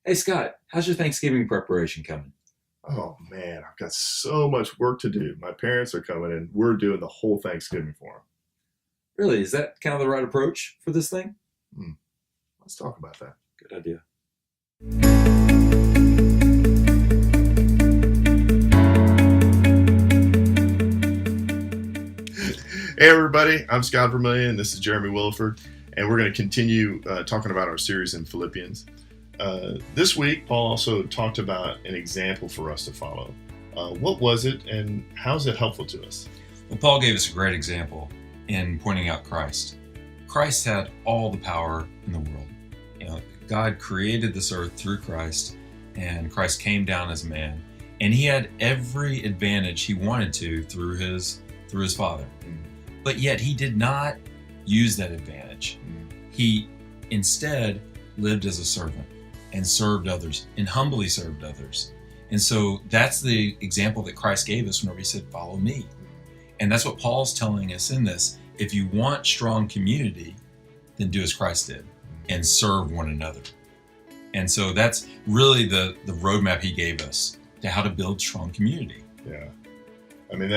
Hey, Scott, how's your Thanksgiving preparation coming? Oh man, I've got so much work to do. My parents are coming and we're doing the whole Thanksgiving for Really, is that kind of the right approach for this thing? them. Let's talk about that. Good idea. Hey everybody, I'm Scott Vermillion. This is Jeremy Williford, and we're going to continue talking about our series in Philippians. This week, Paul also talked about an example for us to follow. What was it, and how is it helpful to us? Well, Paul gave us a great example in pointing out Christ. Christ had all the power in the world. God created this earth through Christ, and Christ came down as a man, and he had every advantage he wanted to through his Father. But yet he did not use that advantage. He instead lived as a servant and served others and humbly served others. And so that's the example that Christ gave us whenever he said, "Follow me." And that's what Paul's telling us in this. If you want strong community, then do as Christ did and serve one another. And so that's really the roadmap he gave us to how to build strong community. Yeah, I mean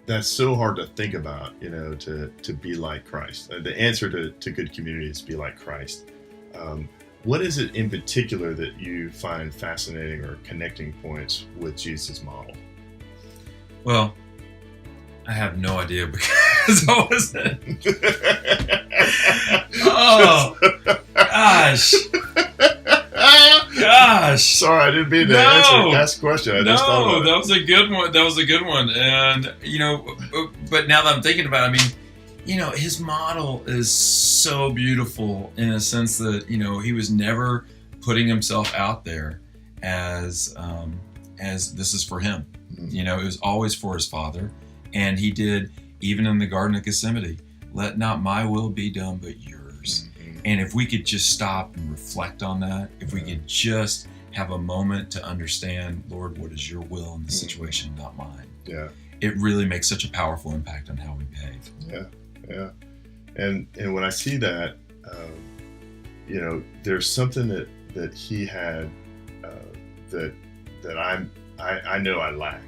that's so hard to think about, to be like Christ. The answer to good community is be like Christ. What is it in particular that you find fascinating or connecting points with Jesus' model? Well, I have no idea because I wasn't. Oh, gosh. Gosh. Sorry, I didn't mean to ask the question. I just thought about it. That was a good one. That was a good one. And, but now that I'm thinking about it, his model is so beautiful in a sense that, he was never putting himself out there as this is for him. Mm-hmm. It was always for his Father. And he did, even in the Garden of Gethsemane, let not my will be done, but yours. Mm-hmm. And if we could just stop and reflect on that, if we could just have a moment to understand, Lord, what is your will in this situation, not mine? Yeah. It really makes such a powerful impact on how we behave. Yeah. And when I see that, there's something that he had that I know I lack,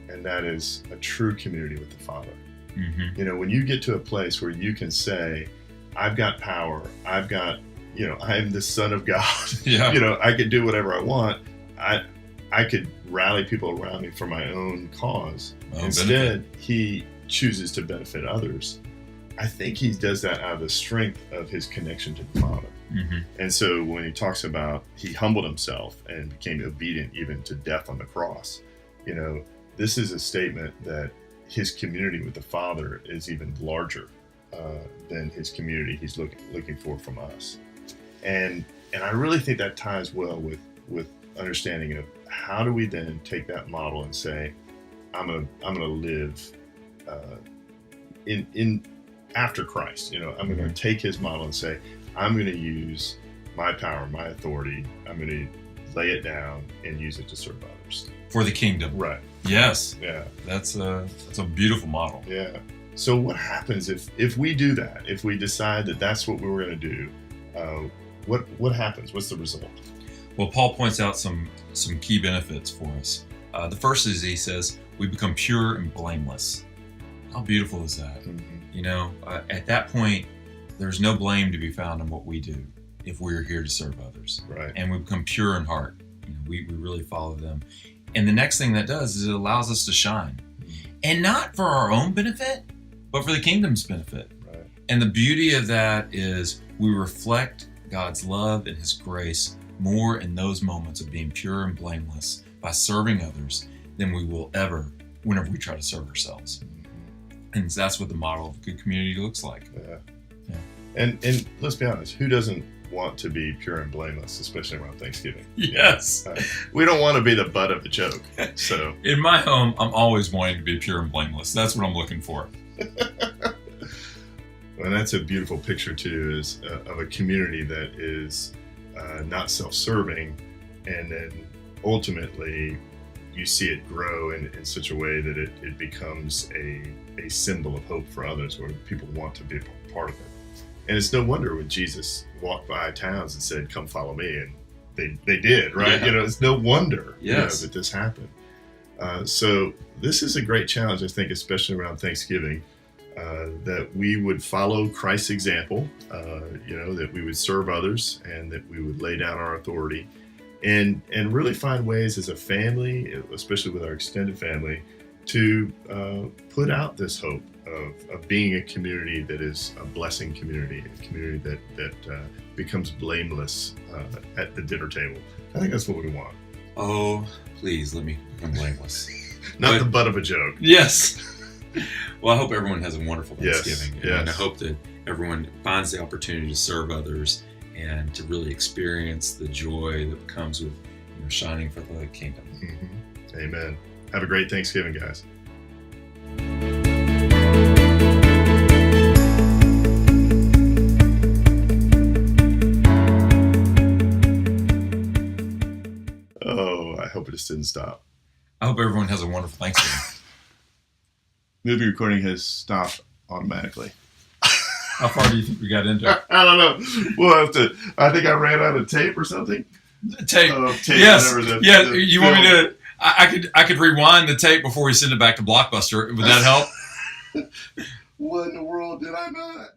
and that is a true community with the Father. Mm-hmm. When you get to a place where you can say, I've got power, I am the Son of God. Yeah. I could do whatever I want. I could rally people around me for my own cause. Instead, he chooses to benefit others. I think he does that out of the strength of his connection to the Father. Mm-hmm. And so when he talks about he humbled himself and became obedient even to death on the cross, this is a statement that his community with the Father is even larger than his community he's looking for from us. And I really think that ties well with understanding of how do we then take that model and say, I'm gonna live in after Christ. I'm gonna take his model and say, I'm gonna use my power, my authority. I'm gonna lay it down and use it to serve others For the kingdom. Right. Yes. Yeah. That's a beautiful model. Yeah. So what happens if we do that? If we decide that that's what we were going to do, what happens? What's the result? Well, Paul points out some key benefits for us. The first is he says we become pure and blameless. How beautiful is that? Mm-hmm. At that point, there's no blame to be found in what we do if we're here to serve others. Right. And we become pure in heart. We really follow them. And the next thing that does is it allows us to shine. And not for our own benefit, but for the kingdom's benefit. Right. And the beauty of that is we reflect God's love and his grace more in those moments of being pure and blameless by serving others than we will ever whenever we try to serve ourselves. And that's what the model of a good community looks like. Yeah. And let's be honest, who doesn't want to be pure and blameless, especially around Thanksgiving? Yes. We don't want to be the butt of the joke. So in my home, I'm always wanting to be pure and blameless. That's what I'm looking for. And that's a beautiful picture too, is of a community that is not self-serving, and then ultimately you see it grow in such a way that it becomes a symbol of hope for others, where people want to be a part of it. And it's no wonder when Jesus walked by towns and said, "Come follow me," and they did, right? Yeah. It's no wonder Yes. that this happened. So this is a great challenge, I think, especially around Thanksgiving, that we would follow Christ's example, that we would serve others and that we would lay down our authority and really find ways as a family, especially with our extended family, to put out this hope of being a community that is a blessing community, a community that becomes blameless at the dinner table. I think that's what we want. Oh, please let me become blameless. Not But- the butt of a joke. Yes. Well, I hope everyone has a wonderful Yes, Thanksgiving. yes. And I hope that everyone finds the opportunity to serve others and to really experience the joy that comes with shining for the kingdom. Mhm. Amen. Have a great Thanksgiving, guys. Oh, I hope it just didn't stop. I hope everyone has a wonderful Thanksgiving. Movie recording has stopped automatically. How far do you think we got into it? I don't know. We'll have to. I think I ran out of tape or something. Tape. Tape, Yes. whatever Yeah. the You want me film. to? I could rewind the tape before we send it back to Blockbuster. Would that help? What in the world did I not?